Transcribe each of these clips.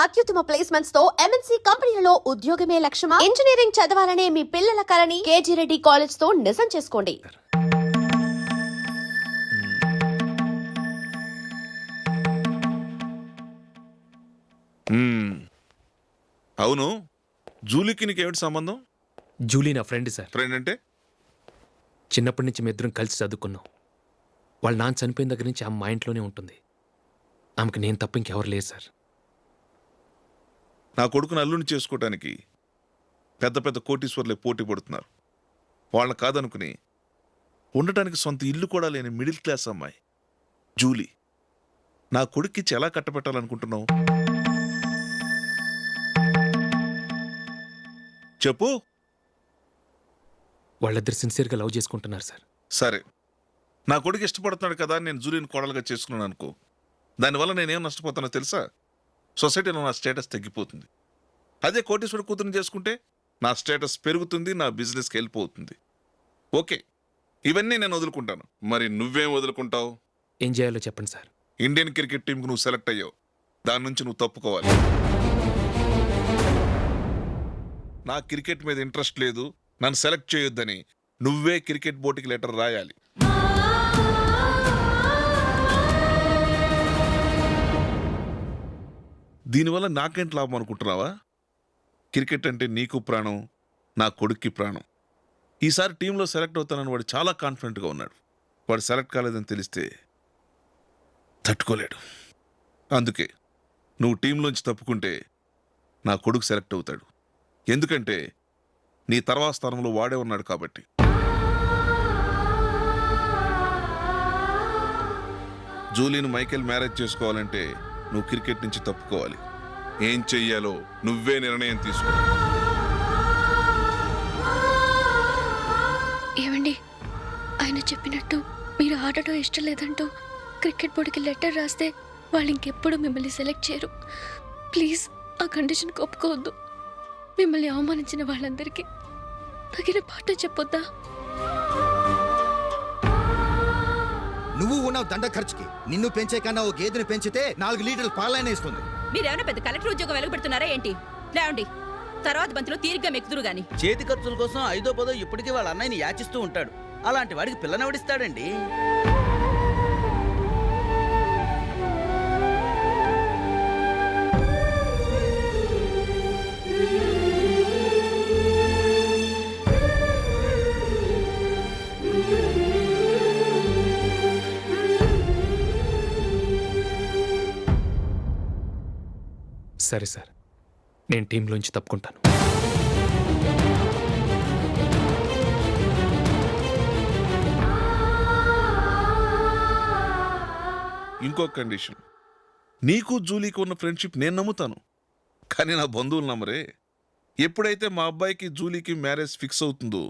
అత్యుత్తమ ప్లేస్మెంట్స్ తో ఎంఎన్సీ కంపెనీలలో ఉద్యోగమే లక్ష్యమా? ఇంజనీరింగ్ చదవాలనే మీ పిల్లల కలని కేజీ రెడ్డి కాలేజ్ తో నిజం చేసుకోండి. అవును, జూలీకి నీకేమిటి సంబంధం? జూలీ నా ఫ్రెండ్ సార్. ఫ్రెండ్ అంటే? చిన్నప్పటి నుంచి మీ ఇద్దరం కలిసి చదువుకున్నాం. వాళ్ళ నాన్న చనిపోయిన దగ్గర నుంచి ఆమె మా ఇంట్లోనే ఉంటుంది. ఆమెకు నేను తప్ప ఇంకెవరు లేరు సార్. నా కొడుకును అల్లుని చేసుకోవటానికి పెద్ద పెద్ద కోటీశ్వర్లే పోటీ పడుతున్నారు. వాళ్ళని కాదనుకుని ఉండటానికి సొంత ఇల్లు కూడా లేని మిడిల్ క్లాస్ అమ్మాయి జూలీ నా కొడుక్కిచ్చి ఎలా కట్టబెట్టాలనుకుంటున్నావు? చెప్పు. వాళ్ళిద్దరు సిన్సియర్గా లవ్ చేసుకుంటున్నారు సార్. సరే, నా కొడుకు ఇష్టపడుతున్నాడు కదా అని నేను జూలీని కోడలుగా చేసుకున్నాను అనుకో. దానివల్ల నేనేం నష్టపోతానో తెలుసా? సొసైటీలో నా స్టేటస్ తగ్గిపోతుంది. అదే కోటీశ్వర కూతురుని చేసుకుంటే నా స్టేటస్ పెరుగుతుంది, నా బిజినెస్కి వెళ్ళిపోతుంది. ఓకే, ఇవన్నీ నేను వదులుకుంటాను. మరి నువ్వేం వదులుకుంటావు? ఏం చేయాలో చెప్పండి సార్. ఇండియన్ క్రికెట్ టీంకి నువ్వు సెలెక్ట్ అయ్యావు, దాని నుంచి నువ్వు తప్పుకోవాలి. నా క్రికెట్ మీద ఇంట్రెస్ట్ లేదు, నన్ను సెలెక్ట్ చేయొద్దని నువ్వే క్రికెట్ బోర్డుకి లెటర్ రాయాలి. దీనివల్ల నాకేంటి లాభం అనుకుంటున్నావా? క్రికెట్ అంటే నీకు ప్రాణం, నా కొడుక్కి ప్రాణం. ఈసారి టీంలో సెలెక్ట్ అవుతానని వాడు చాలా కాన్ఫిడెంట్గా ఉన్నాడు. వాడు సెలెక్ట్ కాలేదని తెలిస్తే తట్టుకోలేడు. అందుకే నువ్వు టీంలోంచి తప్పుకుంటే నా కొడుకు సెలెక్ట్ అవుతాడు. ఎందుకంటే నీ తర్వాత స్థానంలో వాడే ఉన్నాడు కాబట్టి. జూలీని మైకేల్ మ్యారేజ్ చేసుకోవాలంటే నువ్వు క్రికెట్ నుంచి తప్పుకోవాలి. ఏం చెయ్యాలో నువ్వే నిర్ణయం తీసుకో. ఏమండి, ఆయన చెప్పినట్టు మీరు ఆడటం ఇష్టం లేదంటూ క్రికెట్ బోర్డుకి లెటర్ రాస్తే వాళ్ళు ఇంకెప్పుడు మిమ్మల్ని సెలెక్ట్ చేయరు. ప్లీజ్ ఆ కండిషన్కి ఒప్పుకోవద్దు. మిమ్మల్ని అవమానించిన వాళ్ళందరికీ తగిన పాఠం చెప్పొద్దా? నువ్వు ఉన్నావు దండ ఖర్చుకి. నిన్ను పెంచే కన్నా ఓ గేదెని పెంచితే 4 లీటర్లు పాలైనా ఇస్తుంది. మీరేమైనా పెద్ద కలెక్టర్ ఉద్యోగం వెలుగుపెడుతున్నారా ఏంటి? లేవండి, తర్వాత బంతిలో తీరిగ్గా మెక్కుదురు గాని. చేతి ఖర్చుల కోసం 5దో 10దో ఇప్పటికీ వాళ్ళ అన్నయ్యని యాచిస్తూ ఉంటాడు. అలాంటి వాడికి పిల్లనెవడిస్తాడండి? సరే సార్, నేను టీంలోంచి తప్పుకుంటాను. ఇంకో కండిషన్, నీకు జూలీకి ఉన్న ఫ్రెండ్షిప్ నేను నమ్ముతాను, కానీ నా బంధువులు నమ్మరే. ఎప్పుడైతే మా అబ్బాయికి జూలీకి మ్యారేజ్ ఫిక్స్ అవుతుందో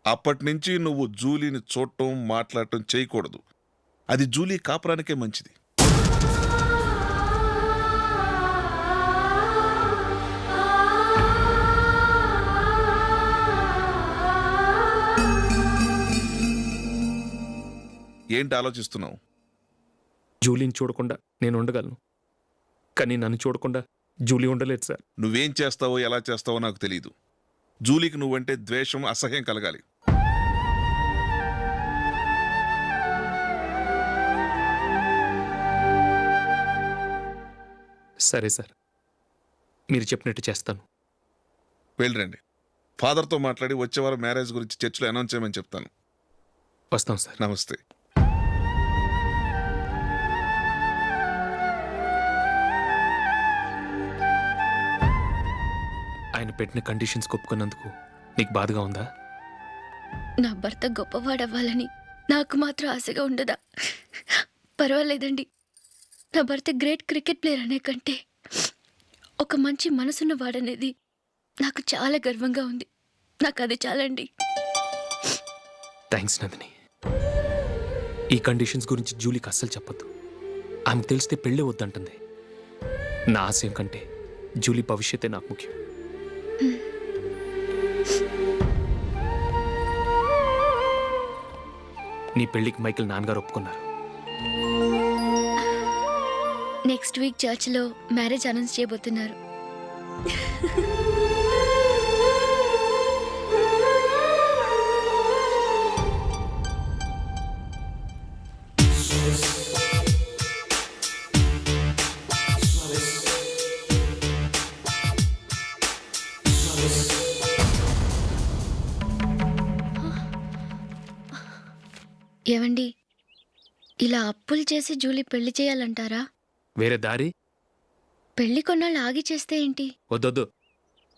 అప్పటి నుంచి నువ్వు జూలీని చూడటం మాట్లాడటం చేయకూడదు. అది జూలీ కాపురానికే మంచిది. ఏంటి ఆలోచిస్తున్నావు? జూలీని చూడకుండా నేను ఉండగలను, కానీ నన్ను చూడకుండా జూలీ ఉండలేదు సార్. నువ్వేం చేస్తావో ఎలా చేస్తావో నాకు తెలీదు. జూలీకి నువ్వంటే ద్వేషం, అసహ్యం కలగాలి. సరే సార్, మీరు చెప్పినట్టు చేస్తాను. వెళ్ళరండి, ఫాదర్తో మాట్లాడి వచ్చేవారం మ్యారేజ్ గురించి చర్చిలో అనౌన్స్ చేయమని చెప్తాను. వస్తాం సార్. నమస్తే. ఆయన పెట్టిన కండిషన్స్ ఒప్పుకున్నందుకు నీకు బాధగా ఉందా? నా భర్త గొప్పవాడవ్వాలని నాకు మాత్రం ఆశగా ఉండదా? పర్వాలేదండి. నా భర్త గ్రేట్ క్రికెట్ ప్లేయర్ అనే కంటే ఒక మంచి మనసున్న వాడనేది నాకు చాలా గర్వంగా ఉంది. నాకు అది చాలండి. థ్యాంక్స్ నందిని. ఈ కండిషన్స్ గురించి జూలీకి అస్సలు చెప్పొద్దు. ఆమెకు తెలిస్తే పెళ్ళే వద్దంటుంది. నా ఆశయం కంటే జూలీ భవిష్యత్తే నాకు ముఖ్యం. నీ పెళ్లికి మైకేల్ నాన్నగారు ఒప్పుకున్నారు. నెక్స్ట్ వీక్ చర్చ్లో మ్యారేజ్ అనౌన్స్ చేయబోతున్నారు. ఏవండి, ఇలా అప్పులు చేసి జూలీ పెళ్లి చేయాలంటారా? వేరే దారి పెళ్లి కొన్నాళ్ళు ఆగి చేస్తే ఏంటి? వద్దొద్దు.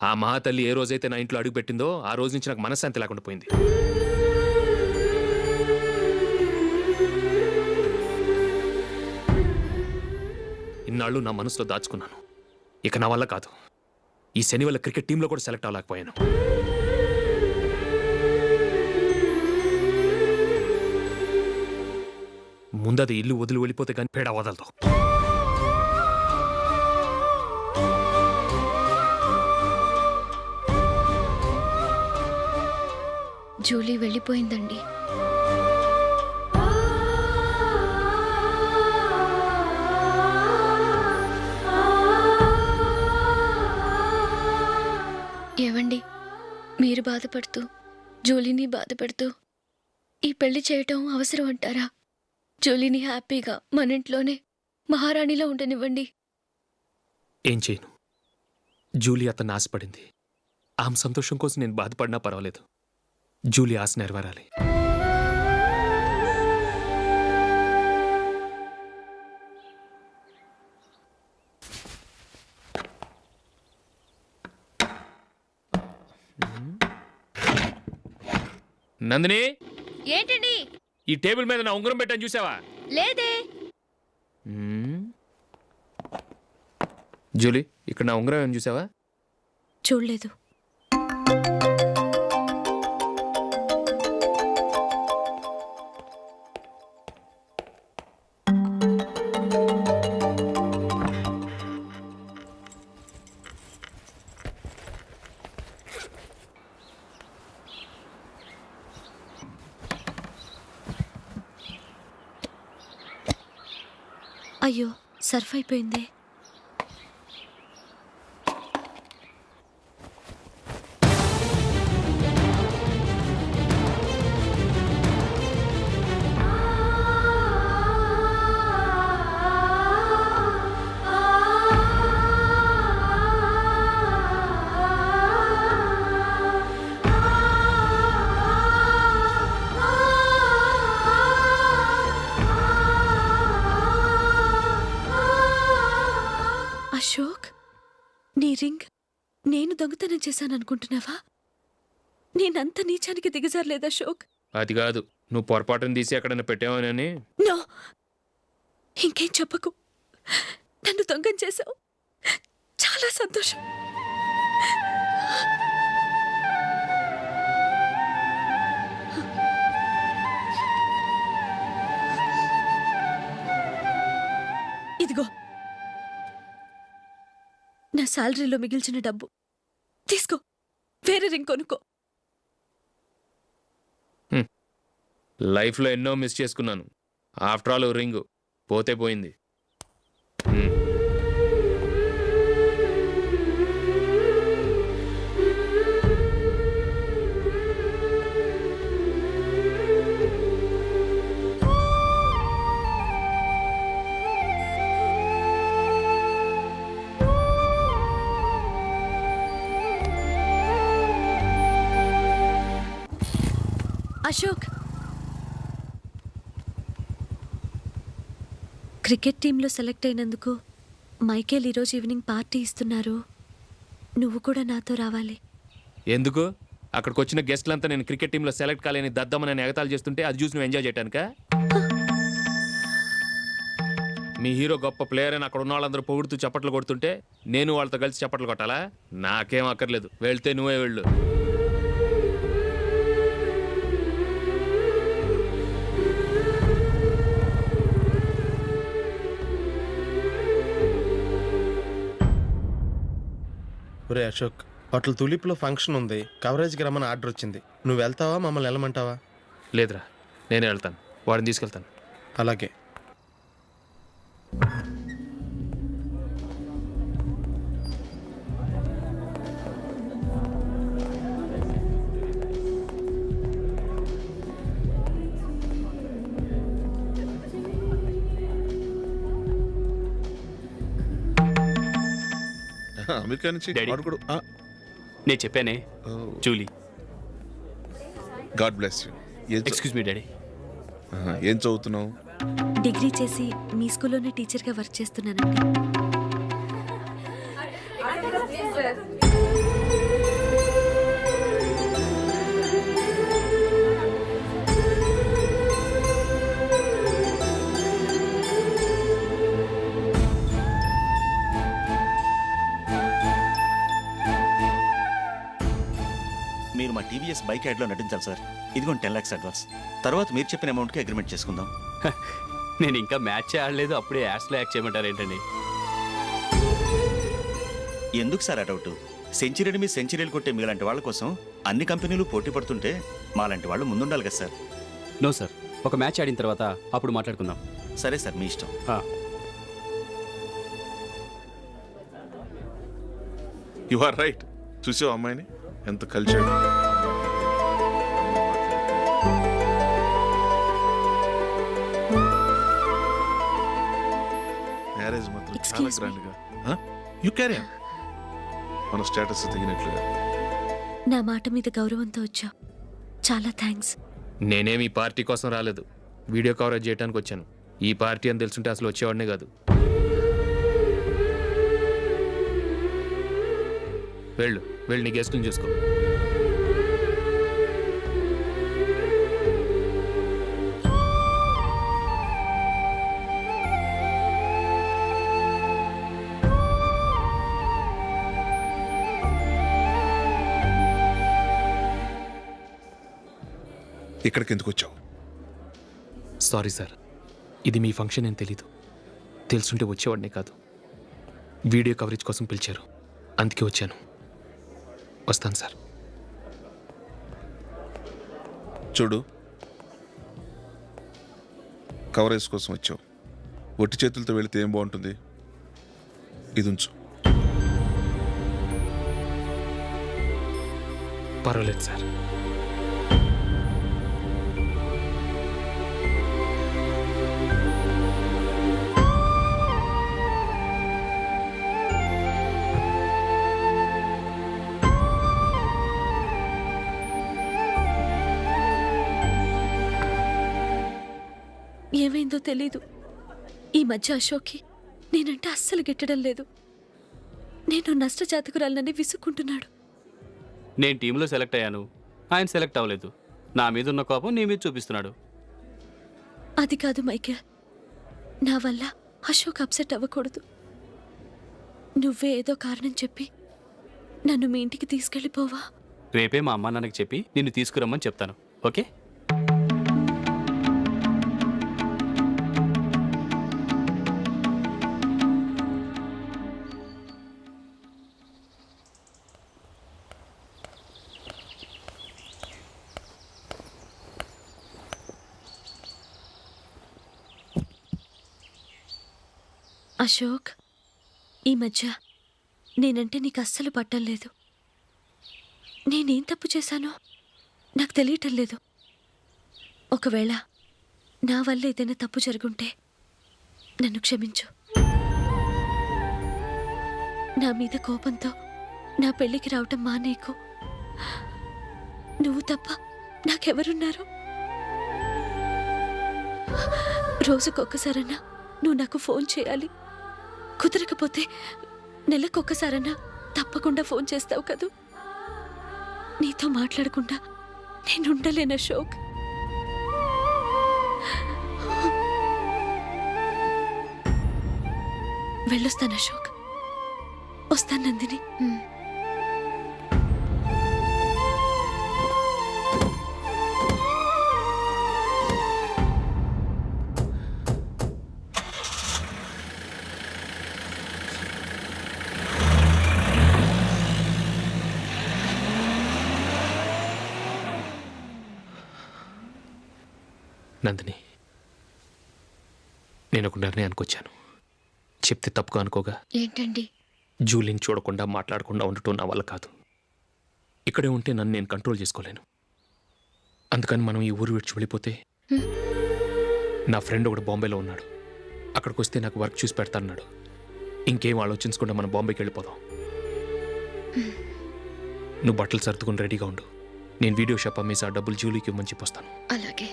ఆ మహాతల్లి ఏ రోజైతే నా ఇంట్లో అడుగుపెట్టిందో ఆ రోజు నుంచి నాకు మనశ్శాంతి లేకుండా పోయింది. ఇన్నాళ్ళు నా మనసులో దాచుకున్నాను. ఇక నా వల్ల కాదు. ఈ శని వల్ల క్రికెట్ టీంలో కూడా సెలెక్ట్ అవ్వలేకపోయాను. ముందది ఇల్లు వదిలి వెళ్ళిపోతే కానీ పేడ వదలదు. జూలీ వెళ్ళిపోయిందండి. ఏవండి, మీరు బాధపడుతూ జూలీని బాధపెడుతూ ఈ పెళ్లి చేయటం అవసరం అంటారా? జూలీని హ్యాపీగా మన ఇంట్లోనే మహారాణిలో ఉండనివ్వండి. ఏం చేయను? జూలీ అతన్ని ఆశపడింది. ఆమె సంతోషం కోసం నేను బాధపడినా పర్వాలేదు. జూలీ ఆశ నెరవేరాలి. నందిని, ఏంటండి? ఈ టేబుల్ మీద నా ఉంగరం పెట్టని చూసావా? లేదే. జూలీ, ఇక్కడ నా ఉంగరం ఏమని చూసావా? చూడలేదు. అయ్యో, సర్ఫ్ అయిపోయిందే. అశోక్, నీ రింగ్ నేను దొంగతనం చేశాననుకుంటున్నావా? నేనంత నీచానికి దిగజారలేదు అశోక్. అది కాదు, నువ్వు పొరపాటును తీసి ఎక్కడైనా పెట్టావని. నో, ఇంకేం చెప్పకు. నన్ను దొంగం చేశావు. చాలా సంతోషం. ఇదిగో నా శాలరీలో మిగిల్చిన డబ్బు తీసుకో. వేరే రింగ్ కొనుక్కో. లైఫ్లో ఎన్నో మిస్ చేసుకున్నాను. ఆఫ్టర్ ఆల్ రింగు పోతే పోయింది. అశోక్, క్రికెట్ టీంలో సెలెక్ట్ అయినందుకు మైకేల్ ఈరోజు ఈవినింగ్ పార్టీ ఇస్తున్నారు. నువ్వు కూడా నాతో రావాలి. ఎందుకు? అక్కడికి వచ్చిన గెస్ట్లంతా నేను క్రికెట్ టీంలో సెలెక్ట్ కాలేని దద్దమని ఎగతాలు చేస్తుంటే అది చూసి నువ్వు ఎంజాయ్ చేయటానికా? మీ హీరో గొప్ప ప్లేయర్ అని అక్కడ ఉన్న వాళ్ళందరూ పొగుడుతూ చప్పట్లు కొడుతుంటే నేను వాళ్ళతో కలిసి చప్పట్లు కొట్టాలా? నాకేం అక్కర్లేదు. వెళ్తే నువ్వే వెళ్ళు. ఒరే అశోక్, హోటల్ తులిప్లో ఫంక్షన్ ఉంది, కవరేజ్కి రమ్మని ఆర్డర్ వచ్చింది. నువ్వు వెళ్తావా, మమ్మల్ని వెళ్ళమంటావా? లేదురా, నేనే వెళ్తాను. వాడిని తీసుకెళ్తాను. అలాగే. అమెరికా నుంచి Daddy. వాడు కూడా నేను చెప్పానే Julie. God bless you. Excuse me daddy. ఏం చదువుతున్నావు? డిగ్రీ చేసి మీ స్కూల్లోనే టీచర్గా వర్క్ చేస్తున్నానండి. మీరు మా టీవీఎస్ బైక్ యాడ్లో నటించాలి సార్. ఇదిగోండి 10 lakhs అడ్వాన్స్. తర్వాత మీరు చెప్పిన అమౌంట్కి అగ్రిమెంట్ చేసుకుందాం. నేను ఇంకా మ్యాచ్ ఆడలేదు, అప్పుడే యాడ్స్లో యాక్ట్ చేయమంటారు ఏంటండి? ఎందుకు సార్ ఆ డౌట్? సెంచరీని మీ సెంచరీలు కొట్టే మీలాంటి వాళ్ళ కోసం అన్ని కంపెనీలు పోటీ పడుతుంటే మాలాంటి వాళ్ళు ముందుండాలి కదా సార్. నో సార్, ఒక మ్యాచ్ ఆడిన తర్వాత అప్పుడు మాట్లాడుకుందాం. సరే సార్, మీ ఇష్టం. You are right. చూసావు అమ్మాయిని ఎంత కల్చర్డ్. మ్యారేజ్ మాత్రం చాలా Excuse me. గ్రాండ్గా. You carry on. మన స్టేటస్ తగినట్లుగా. నా మాట మీద గౌరవంతో వచ్చా. చాలా థ్యాంక్స్. నేనేమి ఈ పార్టీ కోసం రాలేదు, వీడియో కవరేజ్ చేయడానికి వచ్చాను. ఈ పార్టీ అని తెలుసుంటే అసలు వచ్చేవాడినే కాదు. వెళ్ళు వెళ్ళు, నీ గెస్ట్ని చూసుకో. ఇక్కడికి ఎందుకు వచ్చావు? సారీ సార్, ఇది మీ ఫంక్షన్ అని తెలీదు. తెలుసుంటే వచ్చేవాడినే కాదు. వీడియో కవరేజ్ కోసం పిలిచారు, అందుకే వచ్చాను. వస్తాను సార్. చూడు, కవరేజ్ కోసం వచ్చావు. ఒట్టి చేతులతో వెళితే ఏం బాగుంటుంది? ఇది ఉంచు. పర్వాలేదు సార్. ఏమైందో తెలీదు. ఈ మధ్య అశోక్కి నేనంటే అస్సలు గిట్టడం లేదు. నేను నష్టజాతకురాలనని విసుక్కుంటున్నాడు. నేను టీంలో సెలెక్ట్ అయ్యాను, ఆయన సెలెక్ట్ అవ్వలేదు. నా మీద ఉన్న కోపం నీ మీద చూపిస్తున్నాడు. అది కాదు మైకేల్, నా వల్ల అశోక్ అప్సెట్ అవ్వకూడదు. నువ్వే ఏదో కారణం చెప్పి నన్ను మీ ఇంటికి తీసుకెళ్ళిపోవా? రేపే మా అమ్మ నాన్నకి చెప్పి నిన్ను తీసుకురమ్మని చెప్తాను, ఓకే? అశోక్, ఈ మధ్య నేనంటే నీకు అస్సలు పట్టలేదు. నేనేం తప్పు చేశానో నాకు తెలియటం లేదు. ఒకవేళ నా వల్ల ఏదైనా తప్పు జరుగుంటే నన్ను క్షమించు. నా మీద కోపంతో నా పెళ్ళికి రావటం మానేకు. నువ్వు తప్ప నాకెవరున్నారు? రోజుకొక్కసారన్నా నువ్వు నాకు ఫోన్ చేయాలి. కుదరకపోతే నెలకొక్కసారన్నా తప్పకుండా ఫోన్ చేస్తావు కదూ. నీతో మాట్లాడకుండా నేను ఉండలేను అశోక్. వెళ్ళొస్తాను అశోక్. వస్తాను నందిని. నందిని, నేను ఒక నిర్ణయానికి వచ్చాను. చెప్తే తప్పుగా అనుకోగా. ఏంటండి? జూలిని చూడకుండా మాట్లాడకుండా ఉండటం నా వల్ల కాదు. ఇక్కడే ఉంటే నన్ను నేను కంట్రోల్ చేసుకోలేను. అందుకని మనం ఈ ఊరు విడిచి వెళ్ళిపోతే, నా ఫ్రెండ్ ఒకడు బాంబేలో ఉన్నాడు, అక్కడికి వస్తే నాకు వర్క్ చూసి పెడతాన్నాడు. ఇంకేం ఆలోచించకుండా మనం బాంబేకి వెళ్ళిపోదాం. నువ్వు బట్టలు సర్దుకుని రెడీగా ఉండు. నేను వీడియో షాప్ అమ్మేసి ఆ డబ్బులు జూలీకి ఇవ్వమని చెప్పొస్తాను. అలాగే.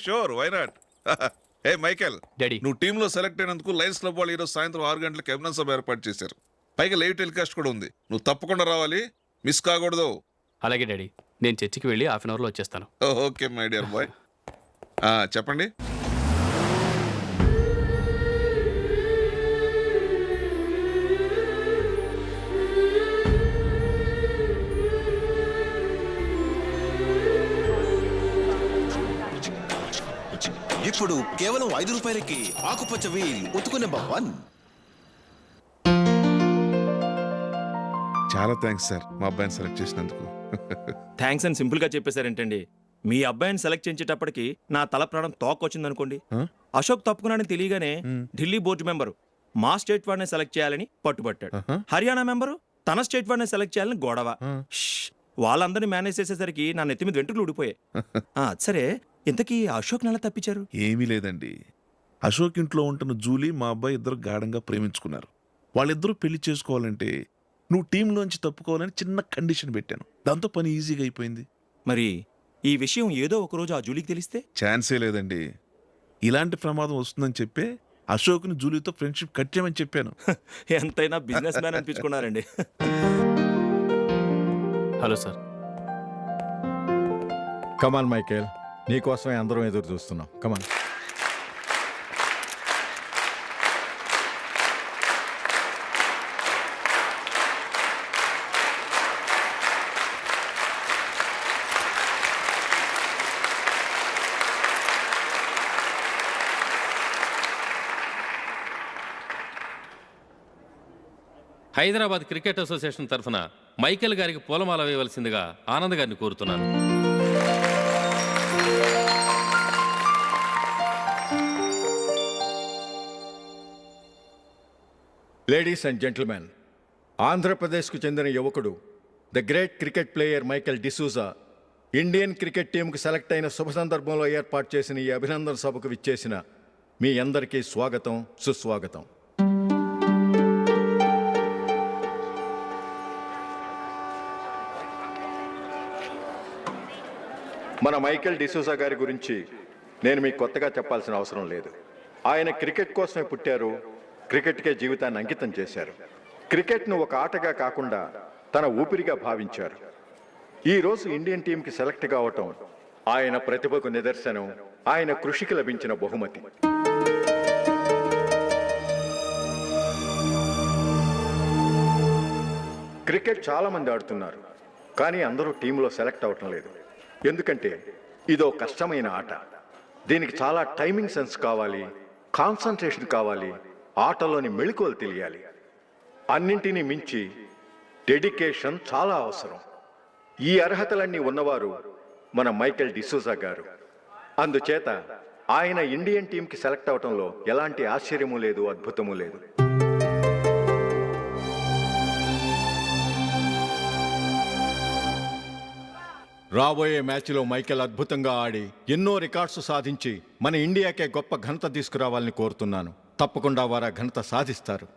Sure why not. Hey Michael, daddy. నువ్వు టీంలో సెలెక్ట్ అయినందుకు లయన్స్ క్లబ్ వాళ్ళు ఈరోజు సాయంత్రం 6 గంటలకు అభినందన సభ ఏర్పాటు చేశారు. పైగా లైవ్ టెలికాస్ట్ కూడా ఉంది. నువ్వు తప్పకుండా రావాలి, మిస్ కాకూడదు. అలాగే డాడీ, నేను చర్చికి వెళ్ళి హాఫ్ అన్ అవర్లో వచ్చేస్తాను. Okay my dear bye. చెప్పండి. ఇప్పుడు కేవలం 5 రూపాయలకి ఆకుపచ్చ వీల్ ఉతుకు నెంబర్ 1. చాలా థ్యాంక్స్ సార్ మా అబ్బాయిని సెలెక్ట్ చేసినందుకు. థ్యాంక్స్ అని సింపుల్గా చెప్పేశారేంటండి? మీ అబ్బాయిని సెలెక్ట్ చేయించేటప్పటికి నా తల ప్రాణం తోకొచ్చిందనుకోండి. అశోక్ తప్పుకున్నాడని తెలియగానే ఢిల్లీ బోర్డు మెంబరు మా స్టేట్ వాడిని సెలెక్ట్ చేయాలని పట్టుబట్టాడు. హర్యానా మెంబరు తన స్టేట్ వాడిని సెలెక్ట్ చేయాలని గొడవ. వాళ్ళందరినీ మేనేజ్ చేసేసరికి నా నెత్తి మీద వెంట్రుకలు ఊడిపోయాయి. సరే, ఇంతకీ అశోక్ నెల తప్పించారు? ఏమీ లేదండి. అశోక్ ఇంట్లో ఉంటున్న జూలీ మా అబ్బాయి ఇద్దరు గాఢంగా ప్రేమించుకున్నారు. వాళ్ళిద్దరూ పెళ్లి చేసుకోవాలంటే నువ్వు టీంలోంచి తప్పుకోవాలని చిన్న కండిషన్ పెట్టాను. దాంతో పని ఈజీగా అయిపోయింది. మరి ఈ విషయం ఏదో ఒకరోజు ఆ జూలీకి తెలిస్తే? ఛాన్సే లేదండి. ఇలాంటి ప్రమాదం వస్తుందని చెప్పే అశోక్ని జూలీతో ఫ్రెండ్షిప్ కట్ చేయమని చెప్పాను. ఎంతైనా బిజినెస్ మ్యాన్ అనిపించుకున్నారండి. Hello sir. కమాన్ మైకేల్, నీకోసమే అందరం ఎదురు చూస్తున్నాం. కమాన్. హైదరాబాద్ క్రికెట్ అసోసియేషన్ తరఫున మైకేల్ గారికి పూలమాల వేయవలసిందిగా ఆనంద్ గారిని కోరుతున్నాను. లేడీస్ అండ్ జెంటిల్మెన్, ఆంధ్రప్రదేశ్కు చెందిన యువకుడు the great cricket player Michael D'Souza Indian cricket టీంకు సెలెక్ట్ అయిన శుభ సందర్భంలో ఏర్పాటు చేసిన ఈ అభినందన సభకు విచ్చేసిన మీ అందరికీ స్వాగతం, సుస్వాగతం. మన మైకేల్ డిసూజా గారి గురించి నేను మీకు కొత్తగా చెప్పాల్సిన అవసరం లేదు. ఆయన క్రికెట్ కోసమే పుట్టారు, క్రికెట్కే జీవితాన్ని అంకితం చేశారు. క్రికెట్ను ఒక ఆటగా కాకుండా తన ఊపిరిగా భావించారు. ఈరోజు ఇండియన్ టీంకి సెలెక్ట్ కావటం ఆయన ప్రతిభకు నిదర్శనం, ఆయన కృషికి లభించిన బహుమతి. క్రికెట్ చాలా మంది ఆడుతున్నారు, కానీ అందరూ టీంలో సెలెక్ట్ అవటం లేదు. ఎందుకంటే ఇదో కష్టమైన ఆట. దీనికి చాలా టైమింగ్ సెన్స్ కావాలి, కాన్సన్ట్రేషన్ కావాలి, ఆటలోని మెళకువలు తెలియాలి. అన్నింటినీ మించి డెడికేషన్ చాలా అవసరం. ఈ అర్హతలన్నీ ఉన్నవారు మన మైకేల్ డిసూజా గారు. అందుచేత ఆయన ఇండియన్ టీంకి సెలెక్ట్ అవటంలో ఎలాంటి ఆశ్చర్యము లేదు, అద్భుతము లేదు. రాబోయే మ్యాచ్లో మైకేల్ అద్భుతంగా ఆడి ఎన్నో రికార్డ్స్ సాధించి మన ఇండియాకే గొప్ప ఘనత తీసుకురావాలని కోరుతున్నాను. తప్పకుండా వారు ఆ ఘనత సాధిస్తారు.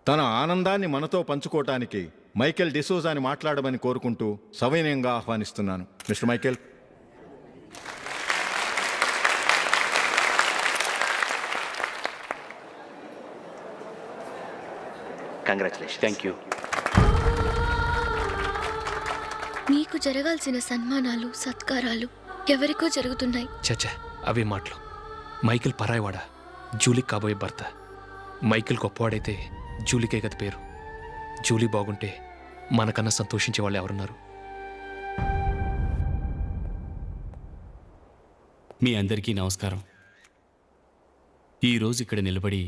తన ఆనందాన్ని మనతో పంచుకోవటానికి మైకేల్ డిసూజాని మాట్లాడమని కోరుకుంటూ సవినయంగా ఆహ్వానిస్తున్నాను. Mister Michael. Congratulation. Thank you. మీకు జరగాల్సిన సన్మానాలు, సత్కారాలు ఎవరికో జరుగుతున్నాయి. చచ్చా, అవే మాటలు. మైకేల్ పరాయివాడా, జూలీకి కాబోయే భర్త. మైకేల్ గొప్పవాడైతే జూలీకే గత పేరు. జూలీ బాగుంటే మనకన్నా సంతోషించే వాళ్ళు ఎవరున్నారు? మీ అందరికీ నమస్కారం. ఈరోజు ఇక్కడ నిలబడి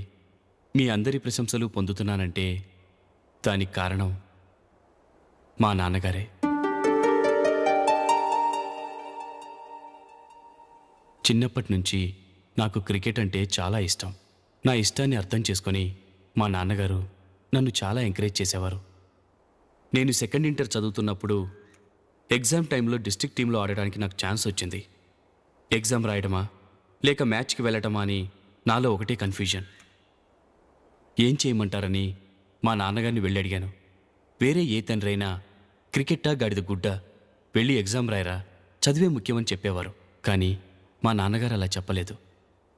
మీ అందరి ప్రశంసలు పొందుతున్నానంటే దానికి కారణం మా నాన్నగారే. చిన్నప్పటి నుంచి నాకు క్రికెట్ అంటే చాలా ఇష్టం. నా ఇష్టాన్ని అర్థం చేసుకొని మా నాన్నగారు నన్ను చాలా ఎంకరేజ్ చేసేవారు. నేను సెకండ్ ఇంటర్ చదువుతున్నప్పుడు ఎగ్జామ్ టైంలో డిస్ట్రిక్ట్ టీంలో ఆడడానికి నాకు ఛాన్స్ వచ్చింది. ఎగ్జామ్ రాయడమా లేక మ్యాచ్కి వెళ్ళటమా అని నాలో ఒకటే కన్ఫ్యూజన్. ఏం చేయమంటారని మా నాన్నగారిని వెళ్ళి అడిగాను. వేరే ఏ తండ్రి అయినా క్రికెట్టా గాడిద గుడ్డ, వెళ్ళి ఎగ్జామ్ రాయరా, చదివే ముఖ్యమని చెప్పేవారు. కానీ మా నాన్నగారు అలా చెప్పలేదు.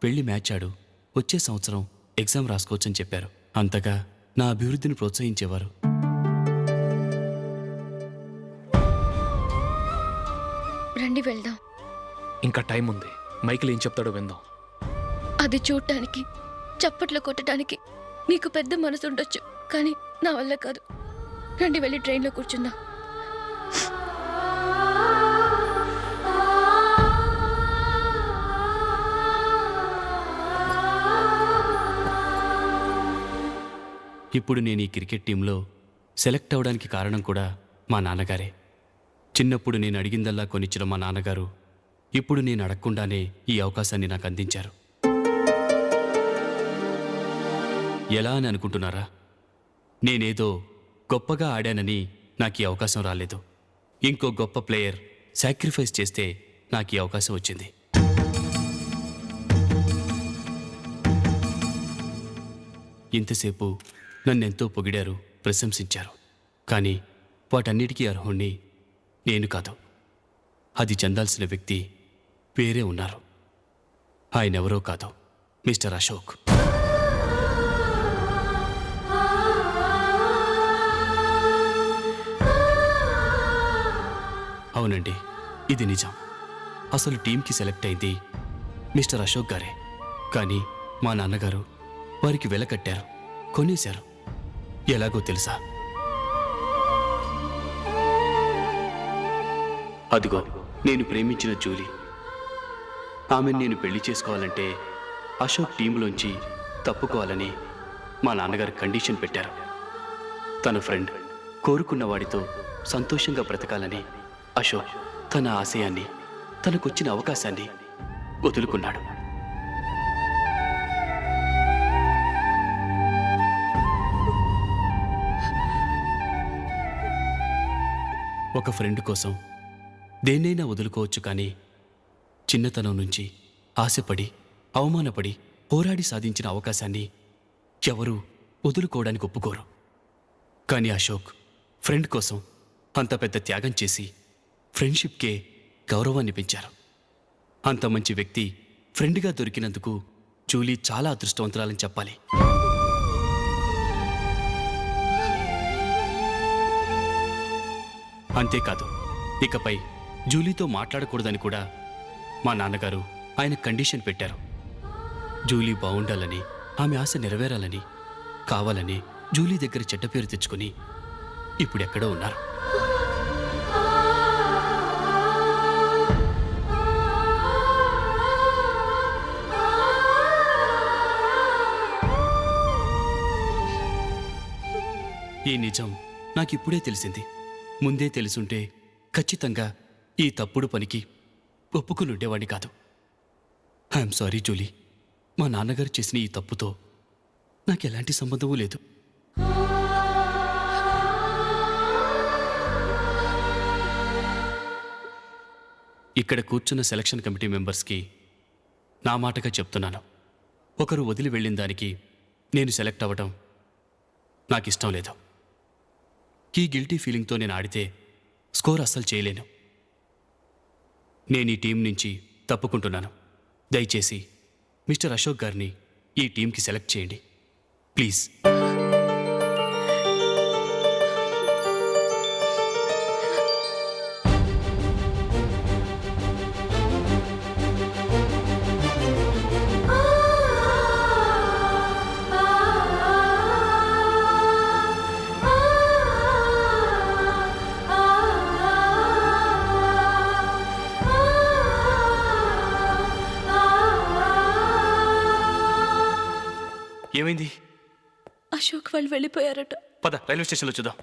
వెళ్ళి మ్యాచ్ ఆడు, వచ్చే సంవత్సరం ఎగ్జామ్ రాసుకోవచ్చని చెప్పారు. అంతగా నా అభివృద్ధిని ప్రోత్సహించేవారు. రండి వెళ్దాం. ఇంకా టైం ఉంది. మైకిల్ ఏం చెప్తాడో విందాం. అది చూడటానికి, చప్పట్లు కొట్టడానికి నీకు పెద్ద మనసు ఉండొచ్చు, కానీ నా వల్ల కాదు. రండి వెళ్ళి ట్రైన్లో కూర్చుందాం. ఇప్పుడు నేను ఈ క్రికెట్ టీంలో సెలెక్ట్ అవ్వడానికి కారణం కూడా మా నాన్నగారే. చిన్నప్పుడు నేను అడిగిందల్లా కొనిచ్చిన మా నాన్నగారు ఇప్పుడు నేను అడగకుండానే ఈ అవకాశాన్ని నాకు అందించారు. ఎలా అని అనుకుంటున్నారా? నేనేదో గొప్పగా ఆడానని నాకు ఈ అవకాశం రాలేదు. ఇంకో గొప్ప ప్లేయర్ సాక్రిఫైస్ చేస్తే నాకు ఈ అవకాశం వచ్చింది. ఇంతసేపు నన్నెంతో పొగిడారు, ప్రశంసించారు. కానీ వాటన్నిటికీ అర్హుణ్ణి నేను కాదు. అది చెందాల్సిన వ్యక్తి వేరే ఉన్నారు. ఆయనెవరో కాదు, మిస్టర్ అశోక్. అవునండి, ఇది నిజం. అసలు టీంకి సెలెక్ట్ అయింది మిస్టర్ అశోక్ గారే. కానీ మా నాన్నగారు వారికి వెలకట్టారు, కొనేశారు. ఎలాగో తెలుసా? అదిగో నేను ప్రేమించిన జూలీ. ఆమెను నేను పెళ్లి చేసుకోవాలంటే అశోక్ టీంలోంచి తప్పుకోవాలని మా నాన్నగారు కండిషన్ పెట్టారు. తన ఫ్రెండ్ కోరుకున్న వాడితో సంతోషంగా బ్రతకాలని అశోక్ తన ఆశయాన్ని, తనకొచ్చిన అవకాశాన్ని వదులుకున్నాడు. ఒక ఫ్రెండ్ కోసం దేన్నైనా వదులుకోవచ్చు, కానీ చిన్నతనం నుంచి ఆశపడి, అవమానపడి, పోరాడి సాధించిన అవకాశాన్ని ఎవరూ వదులుకోవడానికి ఒప్పుకోరు. కానీ అశోక్ ఫ్రెండ్ కోసం అంత పెద్ద త్యాగం చేసి ఫ్రెండ్షిప్కే గౌరవాన్ని పెంచారు. అంత మంచి వ్యక్తి ఫ్రెండ్గా దొరికినందుకు జూలీ చాలా అదృష్టవంతురాలని చెప్పాలి. అంతేకాదు, ఇకపై జూలీతో మాట్లాడకూడదని కూడా మా నాన్నగారు ఆయన కండిషన్ పెట్టారు. జూలీ బాగుండాలని, ఆమె ఆశ నెరవేరాలని, కావాలని జూలీ దగ్గర చెడ్డ పేరు తెచ్చుకుని ఇప్పుడెక్కడో ఉన్నారు. ఈ నిజం నాకిప్పుడే తెలిసింది. ముందే తెలుసుంటే ఖచ్చితంగా ఈ తప్పుడు పనికి ఒప్పుకుని ఉండేవాడిని కాదు. I'm sorry Julie. మా నాన్నగారు చేసిన ఈ తప్పుతో నాకు ఎలాంటి సంబంధమూ లేదు. ఇక్కడ కూర్చున్న సెలక్షన్ కమిటీ మెంబర్స్కి నా మాటగా చెప్తున్నాను. ఒకరు వదిలి వెళ్ళిన దానికి నేను సెలెక్ట్ అవ్వడం నాకు ఇష్టం లేదు. ఈ గిల్టీ ఫీలింగ్తో నేను ఆడితే స్కోర్ అస్సలు చేయలేను. నేను ఈ టీం నుంచి తప్పుకుంటున్నాను. దయచేసి మిస్టర్ అశోక్ గారిని ఈ టీంకి సెలెక్ట్ చేయండి ప్లీజ్. ఏమైంది? అశోక్ వాళ్ళు వెళ్ళిపోయారట. పద రైల్వే స్టేషన్లో చూద్దాం.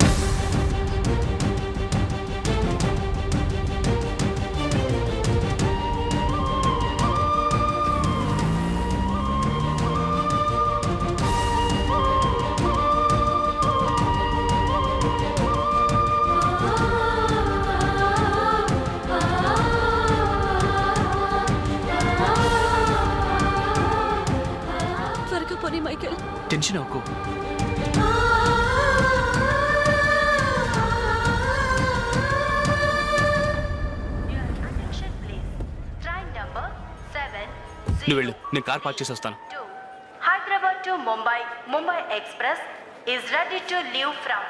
త్వరగా సారీ మైకేల్. టెన్షన్ అవ్వకు. నువ్వు వెళ్ళు, నేను కార్ పార్క్ చేసి వస్తాను. Hyderabad to Mumbai Express is ready to leave from